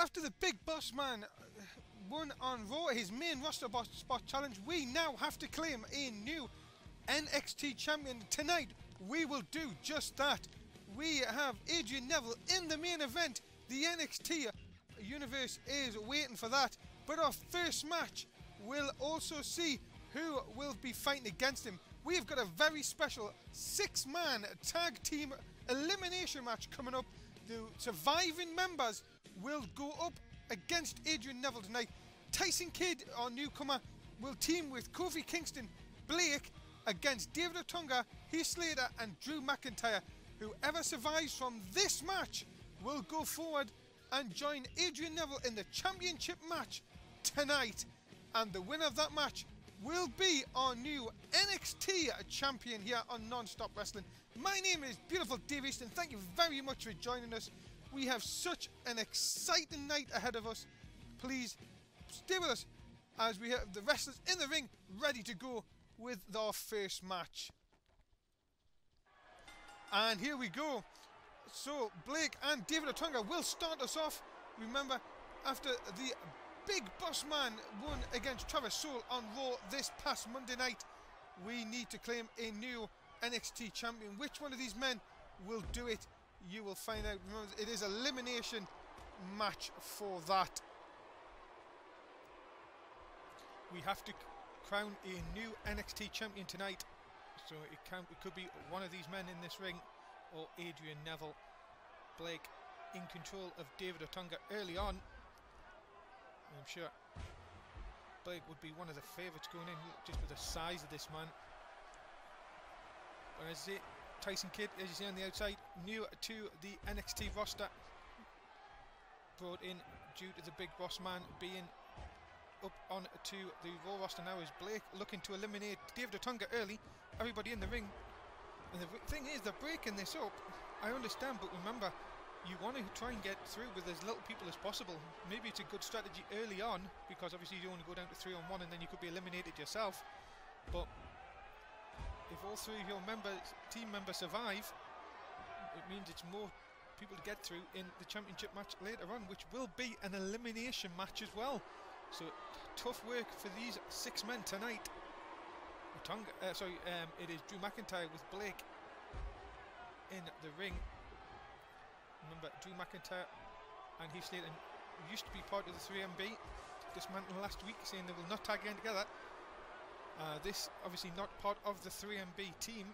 After the Big Boss Man won on Raw his main roster spot challenge, we now have to claim a new NXT champion. Tonight we will do just that. We have Adrian Neville in the main event. The NXT universe is waiting for that. But our first match will also see who will be fighting against him. We've got a very special 6-man tag team elimination match coming up. The surviving members will go up against Adrian Neville tonight. Tyson Kidd, our newcomer, will team with Kofi Kingston, Blake, against David Otunga, Heath Slater and Drew McIntyre. Whoever survives from this match will go forward and join Adrian Neville in the championship match tonight. And the winner of that match will be our new NXT champion here on Non-Stop Wrestling. My name is Beautiful Dave Easton. Thank you very much for joining us. We have such an exciting night ahead of us. Please stay with us as we have the wrestlers in the ring ready to go with our first match. And here we go. So Blake and David Otunga will start us off. Remember, after the Big Boss Man won against Travis Soule on Raw this past Monday night, we need to claim a new NXT champion. Which one of these men will do it? You will find out. Remember, it is an elimination match for that. We have to crown a new NXT champion tonight, so it could be one of these men in this ring or Adrian Neville. Blake in control of David Otunga early on. I'm sure Blake would be one of the favourites going in just with the size of this man. Whereas Tyson Kidd, as you see on the outside, new to the NXT roster, brought in due to the Big Boss Man being up on to the Raw roster now. Is Blake looking to eliminate David Otunga early, everybody in the ring. And the thing is, they're breaking this up. I understand, but remember, you want to try and get through with as little people as possible. Maybe it's a good strategy early on, because obviously you don't want to go down to 3-on-1 and then you could be eliminated yourself. But if all three of your team members survive, it means it's more people to get through in the championship match later on, which will be an elimination match as well. So tough work for these 6 men tonight. It is Drew McIntyre with Blake in the ring. Remember, Drew McIntyre and Heath Slater used to be part of the 3MB. Dismantled last week, saying they will not tag again together. This obviously not part of the 3MB team.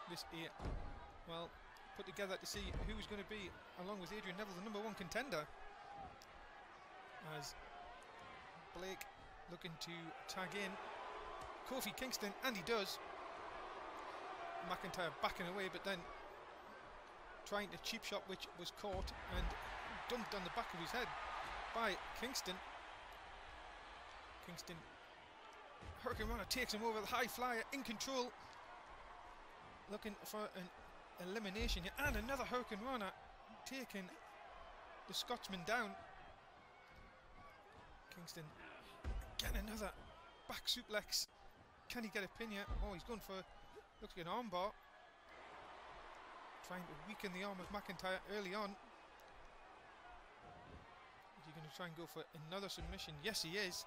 This well, put together to see who's going to be, along with Adrian Neville, the #1 contender. As Blake looking to tag in Kofi Kingston, and he does. McIntyre backing away, but then trying to cheap shot, which was caught and dumped on the back of his head by Kingston. Kingston, Hurricane Rana takes him over, the high flyer in control, looking for an elimination here, and another Hurricane Rana taking the Scotsman down. Kingston, again another back suplex. Can he get a pin here? Oh, he's going for, looks like an armbar. Trying to weaken the arm of McIntyre early on. Is he going to try and go for another submission? Yes, he is.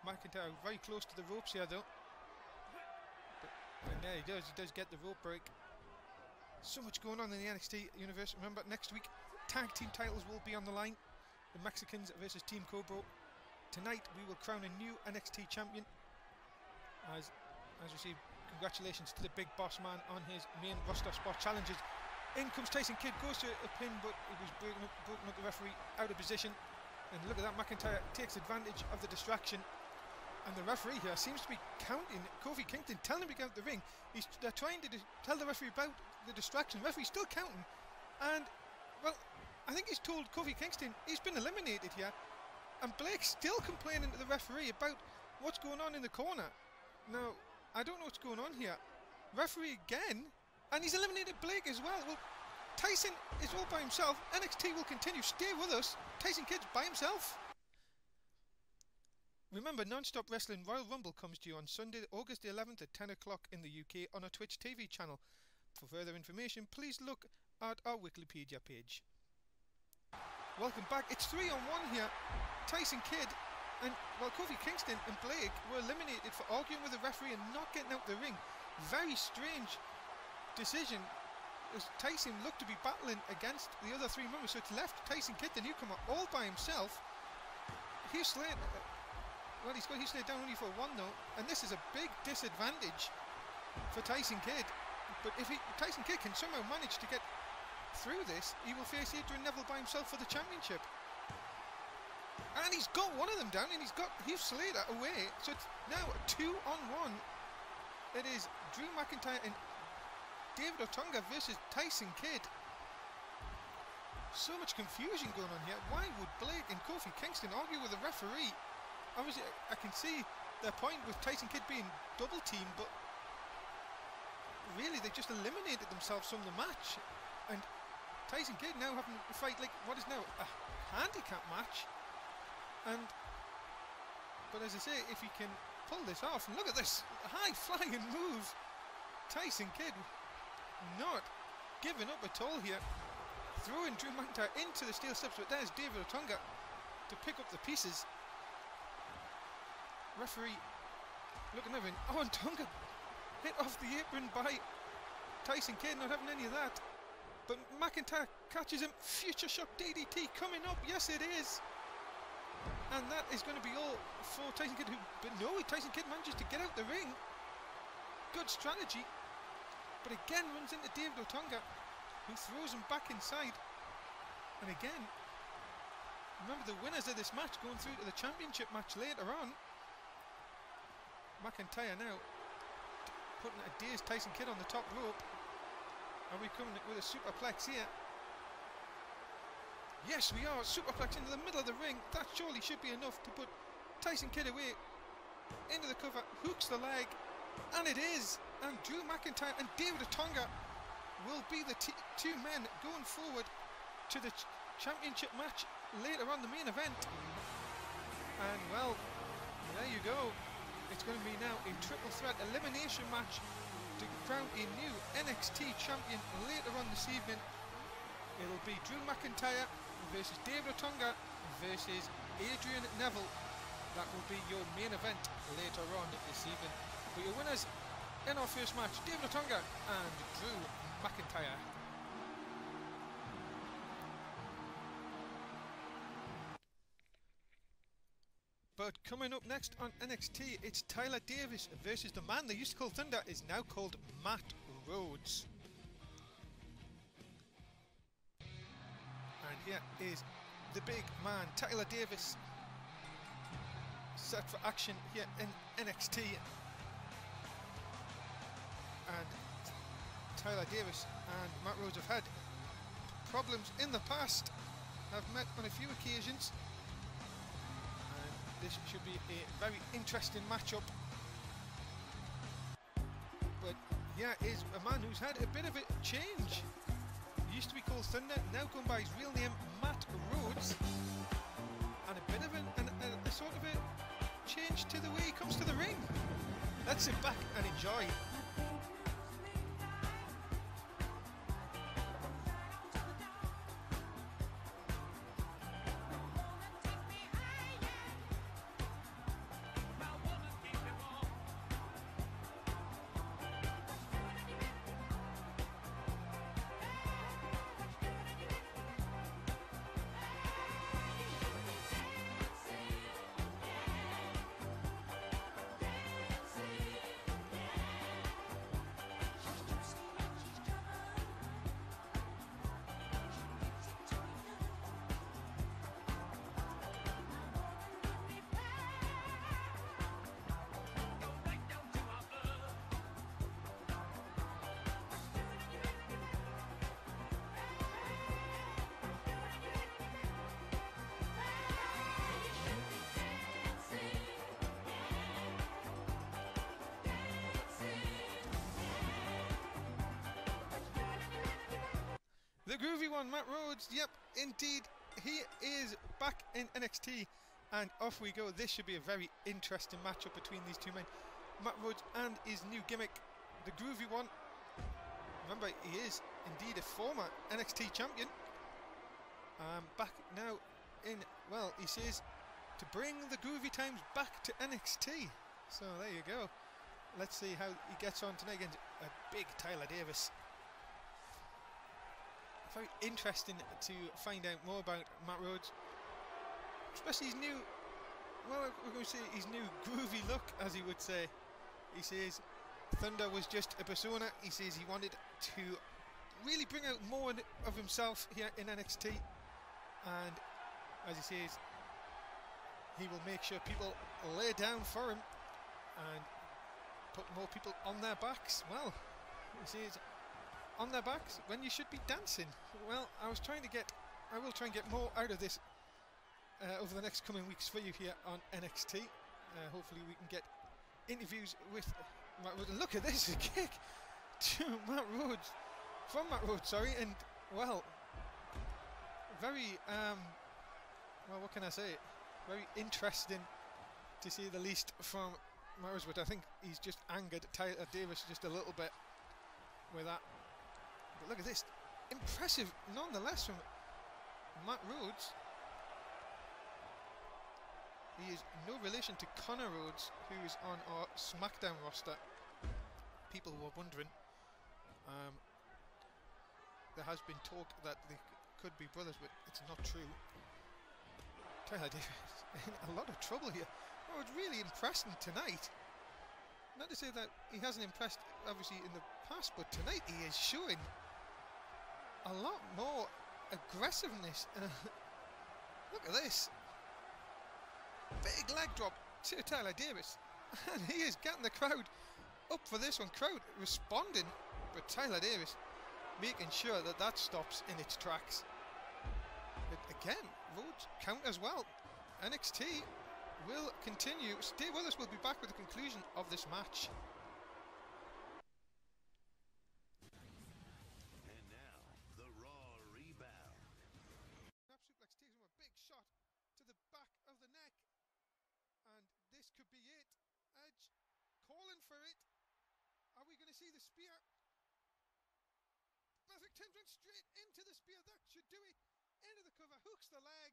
McIntyre very close to the ropes here, though. And there he does get the rope break. So much going on in the NXT universe. Remember, next week, tag team titles will be on the line. The Mexicans versus Team Cobra. Tonight, we will crown a new NXT champion. As you see, congratulations to the Big Boss Man on his main roster spot challenges. In comes Tyson Kidd, goes to a pin, but it was broken up the referee out of position. And look at that, McIntyre takes advantage of the distraction. And the referee here seems to be counting Kofi Kingston, telling him to get out the ring. They're trying to tell the referee about the distraction. The referee's still counting. And, well, I think he's told Kofi Kingston he's been eliminated here. And Blake's still complaining to the referee about what's going on in the corner. Now, I don't know what's going on here. Referee again, and he's eliminated Blake as well. Well, Tyson is all by himself. NXT will continue. Stay with us. Tyson Kidd's by himself. Remember, Non-Stop Wrestling Royal Rumble comes to you on Sunday, August the 11th at 10 o'clock in the UK on our Twitch TV channel. For further information, please look at our Wikipedia page. welcome back. It's 3-on-1 here. Tyson Kidd and, well, Kofi Kingston and Blake were eliminated for arguing with the referee and not getting out the ring. Very strange decision, as Tyson looked to be battling against the other three members, so it's left Tyson Kidd, the newcomer, all by himself. Heath Slater, well, he's got Heath Slater down only for one though, and this is a big disadvantage for Tyson Kidd. But if Tyson Kidd can somehow manage to get through this, he will face Adrian Neville by himself for the championship. And he's got one of them down, and he's got Heath Slater away. So it's now a 2-on-1. It is Drew McIntyre and David Otunga versus Tyson Kidd. So much confusion going on here. Why would Blake and Kofi Kingston argue with the referee? Obviously, I can see their point with Tyson Kidd being double teamed, but really they just eliminated themselves from the match. And Tyson Kidd now having to fight like what is now a handicap match. But as I say, if he can pull this off, and look at this high flying move, Tyson Kidd not giving up at all here, throwing Drew McIntyre into the steel steps. But there's David Otunga to pick up the pieces. Referee looking over, oh, and Otunga hit off the apron by Tyson Kidd, not having any of that. But McIntyre catches him, future shock DDT coming up, yes it is. And that is going to be all for Tyson Kidd, but no, Tyson Kidd manages to get out the ring. Good strategy. But again runs into David Otunga, who throws him back inside. And again, remember the winners of this match going through to the championship match later on. McIntyre now putting a dazed Tyson Kidd on the top rope. Are we coming with a superplex here? Yes, we are. Superplex into the middle of the ring. That surely should be enough to put Tyson Kidd away. Into the cover, hooks the leg, and it is. And Drew McIntyre and David Otunga will be the two men going forward to the championship match later on, the main event. And well, there you go. It's going to be now a triple threat elimination match to crown a new NXT champion later on this evening. It'll be Drew McIntyre versus David Otunga versus Adrian Neville. That will be your main event later on this evening. But your winners in our first match, David Otunga and Drew McIntyre. But coming up next on NXT, it's Tyler Davis versus the man they used to call Thunder, is now called Matt Rhodes. And here is the big man, Tyler Davis, set for action here in NXT. And Tyler Davis and Matt Rhodes have had problems in the past, have met on a few occasions. This should be a very interesting matchup. But yeah, is a man who's had a bit of a change. He used to be called Thunder, now going by his real name, Matt Rhodes. And a bit of a sort of a change to the way he comes to the ring. Let's sit back and enjoy. The groovy one, Matt Rhodes, yep, indeed, he is back in NXT, and off we go. This should be a very interesting matchup between these two men, Matt Rhodes and his new gimmick, the groovy one. Remember, he is indeed a former NXT champion, Back now in, well, he says to bring the groovy times back to NXT. So there you go. Let's see how he gets on tonight against a big Tyler Davis. Very interesting to find out more about Matt Rhodes, especially his new, well, we're going to say his new groovy look, as he would say. He says Thunder was just a persona. He says he wanted to really bring out more of himself here in NXT, and as he says, he will make sure people lay down for him and put more people on their backs. Well, he says on their backs when you should be dancing. Well, I will try and get more out of this over the next coming weeks for you here on NXT. Hopefully we can get interviews with Matt Rhodes. Look at this, a kick to Matt Rhodes, from Matt Rhodes, sorry, and well, very, well, what can I say, very interesting to see the least from Matt Rhodes, but I think he's just angered Tyler Davis just a little bit with that. But look at this, impressive nonetheless from Matt Rhodes. He is no relation to Connor Rhodes, who is on our Smackdown roster. People were wondering. There has been talk that they could be brothers, but it's not true. Tyler Davis in a lot of trouble here. Oh, it's really impressed him tonight. Not to say that he hasn't impressed, obviously, in the past, but tonight he is showing a lot more aggressiveness. Look at this. Big leg drop to Tyler Davis. And he is getting the crowd up for this one. Crowd responding, but Tyler Davis making sure that that stops in its tracks. But again, Rhodes count as well. NXT will continue. Stay with us, we'll be back with the conclusion of this match. And now, the Raw rebound. Snap suplex takes him a big shot to the back of the neck. And this could be it. Edge calling for it. Are we going to see the spear? Perfect 10 went straight into the spear. That should do it. Into the cover, hooks the leg.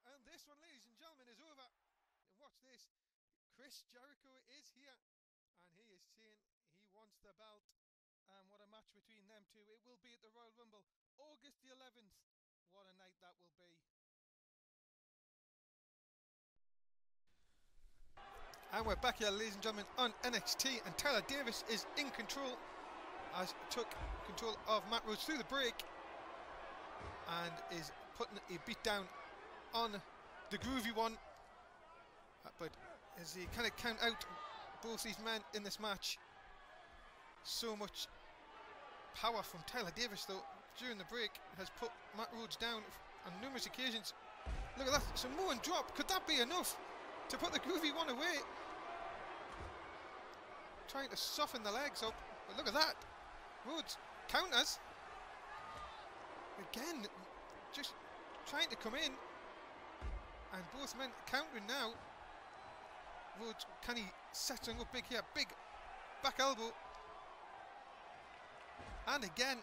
And this one, ladies and gentlemen, is over. Watch this. Chris Jericho is here. And he is saying he wants the belt. And what a match between them two. It will be at the Royal Rumble, August the 11th. What a night that will be. And we're back here, ladies and gentlemen, on NXT, and Tyler Davis is in control, as took control of Matt Rhodes through the break and is putting a beat down on the groovy one. But as he kind of count out both these men in this match, so much power from Tyler Davis though during the break has put Matt Rhodes down on numerous occasions. Look at that Samoan drop. Could that be enough to put the groovy one away? Trying to soften the legs up, but look at that. Rhodes counters. Again, just trying to come in. And both men countering now. Rhodes, can he set something up big here? Big back elbow. And again.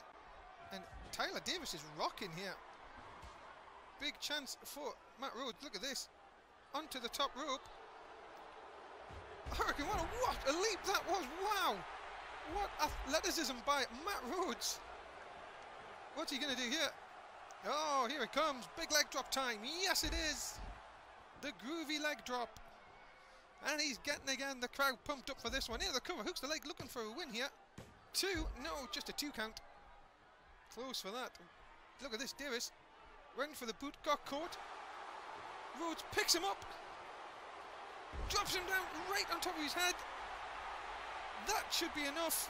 And Tyler Davis is rocking here. Big chance for Matt Rhodes. Look at this. Onto the top rope. Hurricane, what a leap that was. Wow. What athleticism by Matt Rhodes. What's he going to do here? Oh, here it comes. Big leg drop time. Yes, it is. The groovy leg drop. And he's getting again the crowd pumped up for this one. Here the cover. Hooks the leg, looking for a win here. 2. No, just a 2 count. Close for that. Look at this. Davis running for the boot. Got caught. Rhodes picks him up. Drops him down right on top of his head. That should be enough.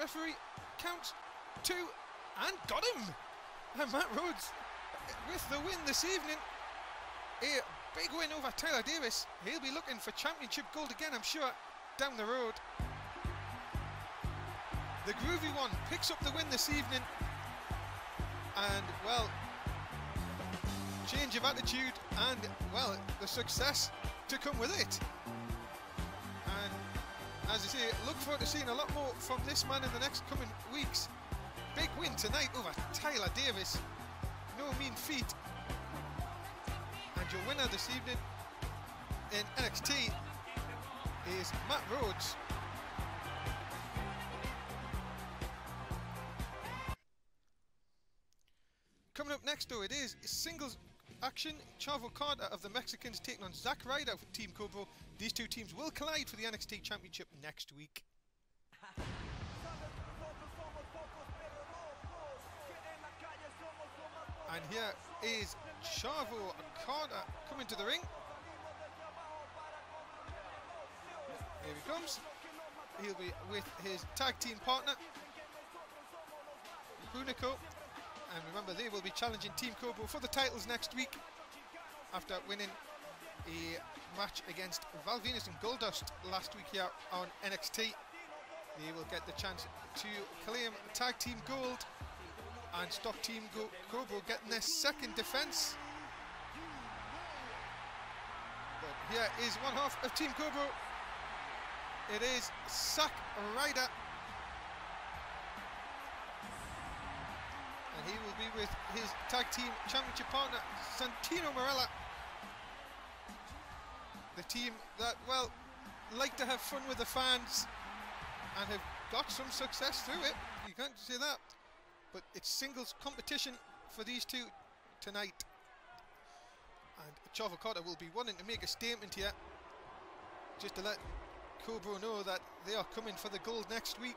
Referee counts 2 and got him. And Matt Rhodes with the win this evening. A big win over Tyler Davis. He'll be looking for championship gold again, I'm sure, down the road. The groovy one picks up the win this evening. And, well, change of attitude and, well, the success to come with it. And as I say, look forward to seeing a lot more from this man in the next coming weeks. Big win. win tonight over Tyler Davis. No mean feat. And your winner this evening in NXT is Matt Rhodes. Coming up next though, it is singles action. Chavo Carter of the Mexicans taking on Zack Ryder of Team Cobra. These two teams will collide for the NXT Championship next week. And here is Chavo Carter coming to the ring. Here he comes. He'll be with his tag team partner, Hunico. And remember, they will be challenging Team Cobra for the titles next week after winning a match against Val Venus and Goldust last week here on NXT. They will get the chance to claim tag team gold and stop Team Cobra getting their second defense. But here is one half of Team Cobra. It is Zack Ryder. And he will be with his tag team championship partner, Santino Marella. The team that, well, like to have fun with the fans and have got some success through it. You can't say that. But it's singles competition for these two tonight. And Chavo Carter will be wanting to make a statement here, just to let Cobra know that they are coming for the gold next week.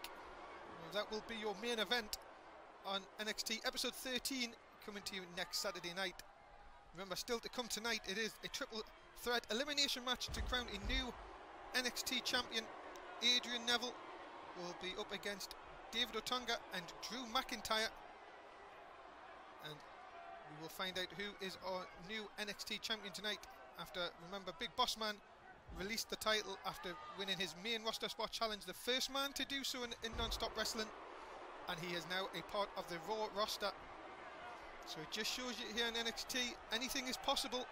That will be your main event on NXT episode 13, coming to you next Saturday night. Remember, still to come tonight, it is a triple threat elimination match to crown a new NXT champion. Adrian Neville will be up against David Otunga and Drew McIntyre, and we will find out who is our new NXT champion tonight after, remember, Big Boss Man released the title after winning his main roster spot challenge, the first man to do so in non-stop wrestling, and he is now a part of the Raw roster. So it just shows you here in NXT, anything is possible.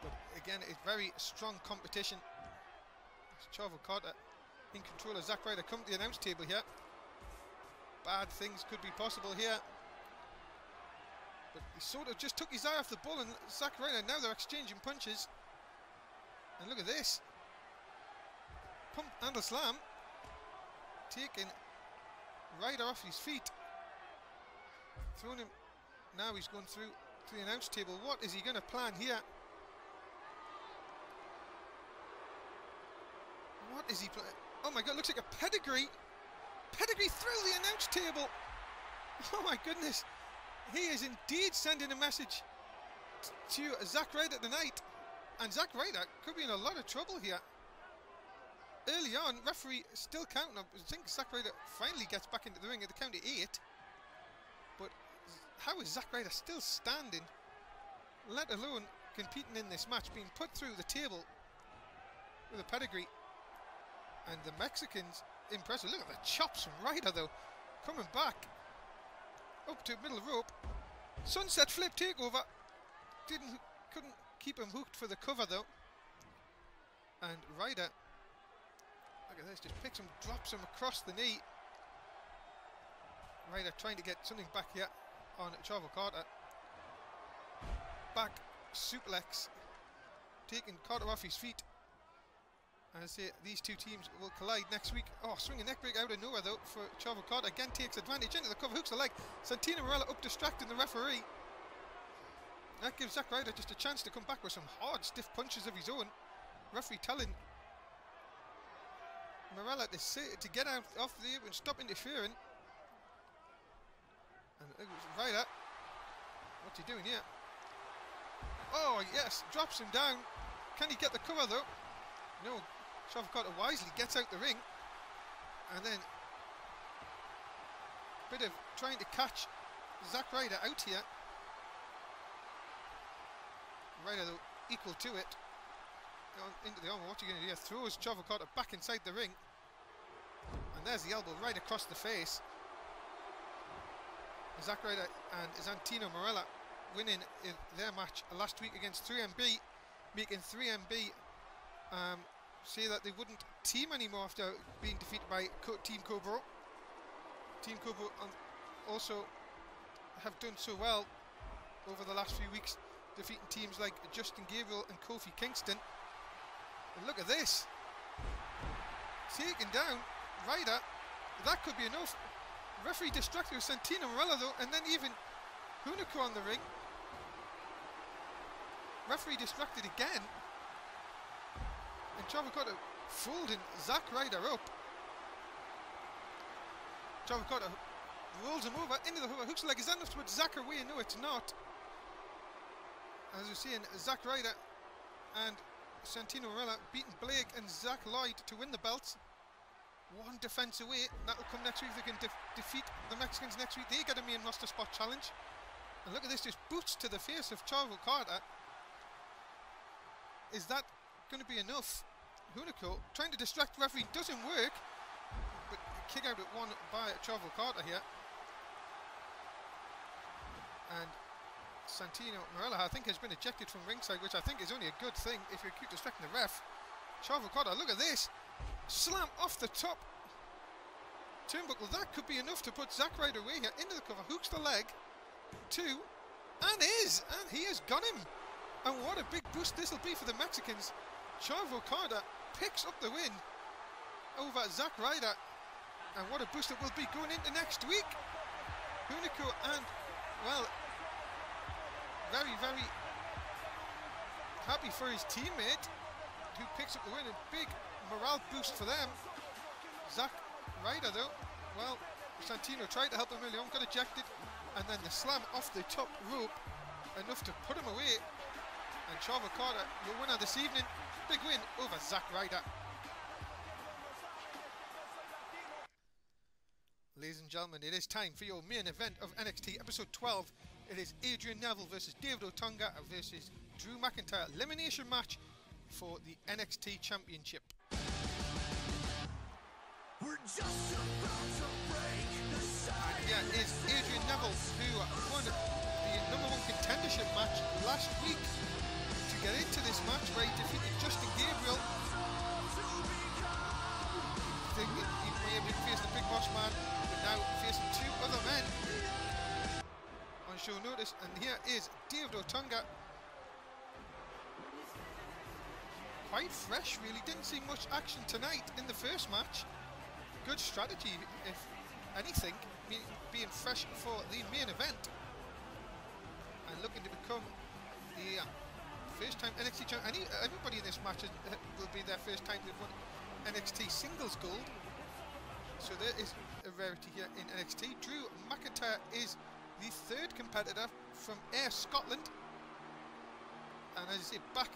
But again, it's very strong competition. It's Chavo Carter in control of Zack Ryder. Come to the announce table here. Bad things could be possible here. But he sort of just took his eye off the ball, and Zack Ryder, now they're exchanging punches. And look at this. Pump handle slam. Taking Ryder off his feet. Throwing him. Now he's going through to the announce table. What is he going to plan here? What is he planning? Oh my god, looks like a pedigree. Pedigree through the announce table. Oh my goodness. He is indeed sending a message to Zack Ryder tonight. And Zack Ryder could be in a lot of trouble here. Early on, referee still counting up. I think Zack Ryder finally gets back into the ring at the count of 8. But how is Zack Ryder still standing, let alone competing in this match, being put through the table with a pedigree? And the Mexicans, impressive. Look at the chops from Ryder though. Coming back up to middle rope. Sunset flip takeover. Couldn't keep him hooked for the cover though. And Ryder, look at this, just picks him, drops him across the knee. Ryder trying to get something back here on Chavo Carter. Back suplex, taking Carter off his feet. And I say these two teams will collide next week. Oh, swinging neck break out of nowhere though for Chavo Carter. Again takes advantage into the cover, hooks the leg. Santino Marella up distracting the referee. That gives Zack Ryder just a chance to come back with some hard, stiff punches of his own. Referee telling Marella to get out off the apron, stop interfering. And Ryder, what's he doing here? Oh yes, drops him down. Can he get the cover though? No. Chavo Carter wisely gets out the ring, and then a bit of trying to catch Zack Ryder out here. Ryder though equal to it. Into the arm, what's he going to do here? Throws Chavo Carter back inside the ring, and there's the elbow right across the face. Zack Ryder and Santino Marella winning their match last week against 3MB, making 3MB say that they wouldn't team anymore after being defeated by Team Cobra. Team Cobra also have done so well over the last few weeks, defeating teams like Justin Gabriel and Kofi Kingston. And look at this. Taken down Ryder. That could be enough. Referee distracted with Santino Marella though, and then even Hunico on the ring. Referee distracted again. And Chavacota folding Zack Ryder up. Chavacota rolls him over into the hooks leg. Is that enough to put Zack away? No, it's not. As you're seeing, Zack Ryder and Santino Marella beating Blake and Zack Lloyd to win the belts. One defense away. That'll come next week. They can defeat the Mexicans next week. They get a main roster spot challenge. And look at this, just boots to the face of Chavo Carter. Is that going to be enough? Hunico trying to distract referee, doesn't work. But kick out at one by Chavo Carter here. And Santino Marella, I think, has been ejected from ringside, which I think is only a good thing if you keep distracting the ref. Chavo Carter, look at this. Slam off the top turnbuckle. That could be enough to put Zack Ryder away here. Into the cover, hooks the leg. 2, and he has got him. And what a big boost this will be for the Mexicans. Chavo Carter picks up the win over Zack Ryder. And what a boost it will be going into next week. Hunico and, well, very, very happy for his teammate who picks up the win. A big morale boost for them. Zack Ryder though, well, Santino tried to help him early on, got ejected, and then the slam off the top rope, enough to put him away. And Chavo Carter, your winner this evening, big win over Zack Ryder. Ladies and gentlemen, it is time for your main event of NXT episode 12. It is Adrian Neville versus David Otunga versus Drew McIntyre. Elimination match for the NXT Championship. We're just about to break the And yeah, it is Adrian Neville who won the #1 contendership match last week to get into this match where he defeated Justin Gabriel. He may have been facing the Big Boss Man, but now facing 2 other men on show notice. And here is David Otunga. Quite fresh really, didn't see much action tonight in the first match. Good strategy, if anything, being fresh for the main event. And looking to become the first time NXT champion. Anybody in this match will be their first time they've won NXT singles gold. So there is a rarity here in NXT. Drew McIntyre is the 3rd competitor from Ayr Scotland. And as you say, back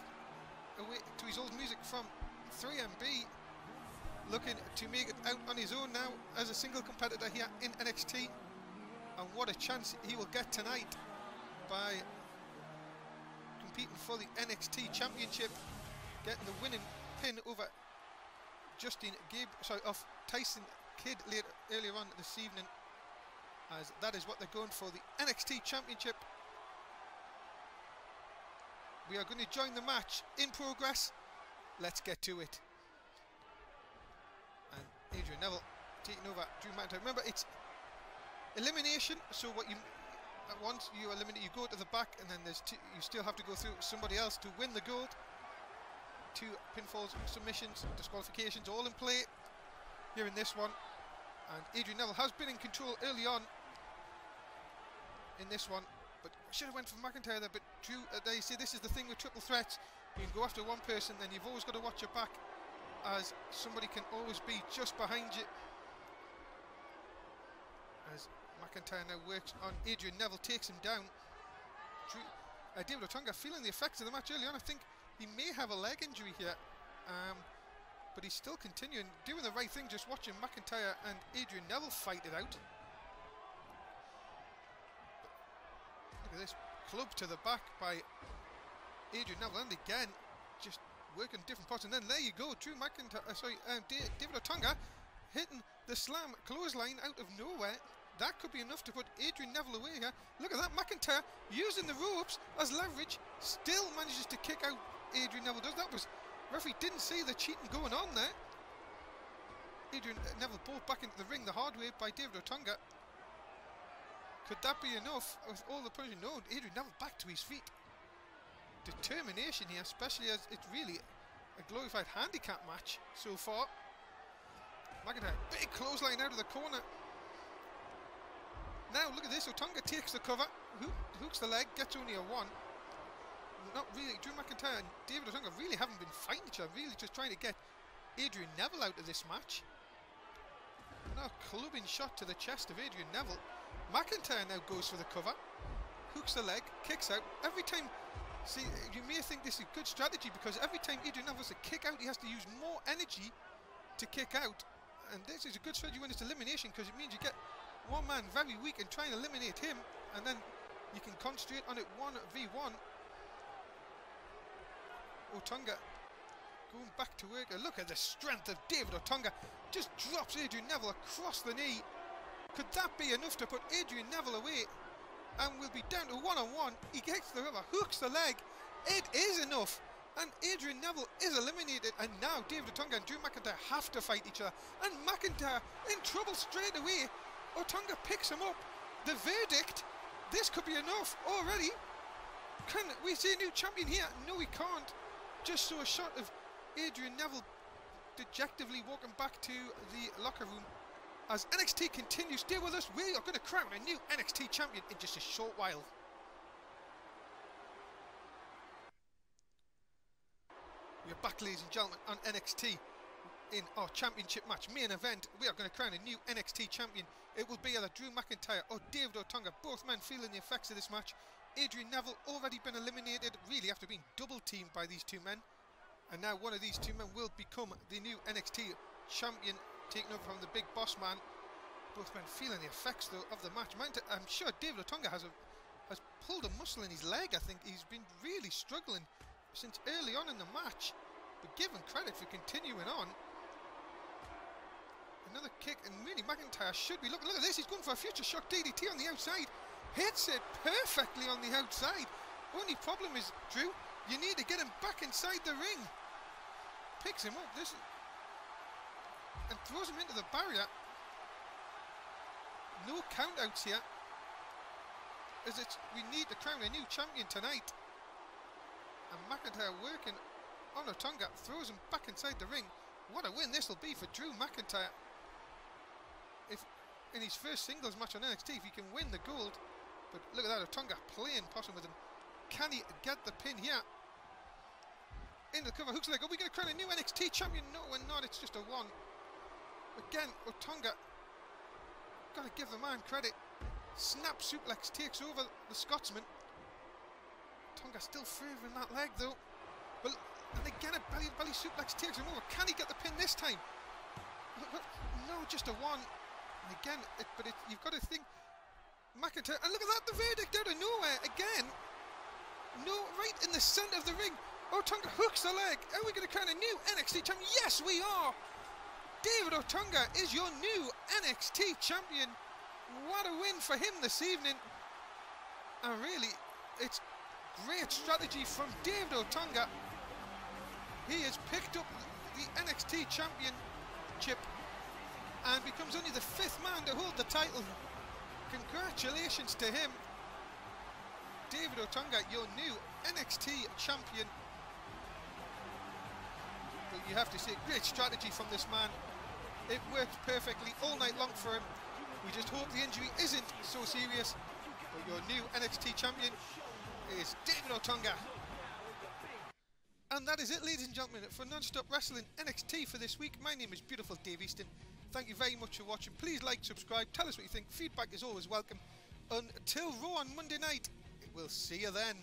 away to his old music from 3MB. Looking to make it out on his own now as a single competitor here in NXT. And what a chance he will get tonight by competing for the NXT Championship, getting the winning pin over off Tyson Kidd earlier on this evening, as that is what they're going for, the NXT Championship. We are going to join the match in progress. Let's get to it. And Adrian Neville taking over Drew McIntyre. Remember, it's elimination, so what you once you eliminate, you go to the back, and then there's you still have to go through somebody else to win the gold. 2 pinfalls, submissions, disqualifications, all in play here in this one. And Adrian Neville has been in control early on in this one, but should have went for McIntyre there. But Drew, there you see, this is the thing with triple threats. You can go after one person, then you've always got to watch your back, as somebody can always be just behind you. As McIntyre now works on Adrian Neville, takes him down. David Otunga feeling the effects of the match early on. I think he may have a leg injury here, but he's still continuing, doing the right thing, just watching McIntyre and Adrian Neville fight it out. Look at this, club to the back by Adrian Neville, and again, just working different parts. And then there you go, Drew McIntyre, David Otunga hitting the slam clothesline out of nowhere. That could be enough to put Adrian Neville away here. Look at that, McIntyre using the ropes as leverage, still manages to kick out Adrian Neville. That was, referee didn't see the cheating going on there. Adrian Neville brought back into the ring the hard way by David Otunga. Could that be enough with all the punishing? No, Adrian Neville back to his feet. Determination here, especially as it's really a glorified handicap match so far. McIntyre, big clothesline out of the corner. Now look at this, Otunga takes the cover, hooks the leg, gets only a 1. Not really, Drew McIntyre and David Otunga really haven't been fighting each other, really just trying to get Adrian Neville out of this match. Now a clubbing shot to the chest of Adrian Neville. McIntyre now goes for the cover, hooks the leg, kicks out. Every time, see, you may think this is good strategy because every time Adrian Neville has to kick out, he has to use more energy to kick out. And this is a good strategy when it's elimination because it means you get one man very weak and try and eliminate him, and then you can concentrate on it 1v1. Otunga going back to work. Look at the strength of David Otunga. Just drops Adrian Neville across the knee. Could that be enough to put Adrian Neville away? And we'll be down to 1-on-1. He gets the river, hooks the leg. It is enough. And Adrian Neville is eliminated. And now David Otunga and Drew McIntyre have to fight each other. And McIntyre in trouble straight away. Otunga picks him up. The verdict, this could be enough already. Can we see a new champion here? No, we can't. Just saw a shot of Adrian Neville dejectively walking back to the locker room. As NXT continues, stay with us. We are going to crown a new NXT champion in just a short while. We are back, ladies and gentlemen, on NXT in our championship match main event. We are going to crown a new NXT champion. It will be either Drew McIntyre or David Otunga. Both men feeling the effects of this match. Adrian Neville already been eliminated, really after being double teamed by these two men. And now one of these two men will become the new NXT champion, taking over from the big boss man. Both men feeling the effects though of the match. I'm sure David Otunga has pulled a muscle in his leg. I think he's been really struggling since early on in the match. But give him credit for continuing on. Another kick, and really McIntyre should be look at this, he's going for a future shock DDT on the outside. Hits it perfectly on the outside. Only problem is, Drew, you need to get him back inside the ring. Picks him up, and throws him into the barrier. No countouts here. We need to crown a new champion tonight. And McIntyre working on Otunga, throws him back inside the ring. What a win this will be for Drew McIntyre. If in his first singles match on NXT, if he can win the gold. But look at that, Otunga playing possum with him. Can he get the pin here? Into the cover, hooks the leg. Are we going to crown a new NXT champion? No, we're not. It's just a 1. Again, Otunga. Got to give the man credit. Snap suplex takes over the Scotsman. Otunga still favoring that leg though. But and again, a belly suplex takes him over. Can he get the pin this time? No, just a 1. And again, you've got to think. McIntyre, and look at that, the verdict out of nowhere again. No, right in the centre of the ring. Otunga hooks the leg. Are we going to crown a new NXT champion? Yes, we are. David Otunga is your new NXT champion. What a win for him this evening. And really, it's great strategy from David Otunga. He has picked up the NXT championship and becomes only the 5th man to hold the title. Congratulations to him. David Otunga, your new NXT champion. But you have to say, great strategy from this man. It worked perfectly all night long for him. We just hope the injury isn't so serious. But your new NXT champion is David Otunga. And that is it, ladies and gentlemen, for Non-Stop Wrestling NXT for this week. My name is Beautiful Dave Easton. Thank you very much for watching. Please like, subscribe, tell us what you think. Feedback is always welcome. Until Raw on Monday night, we'll see you then.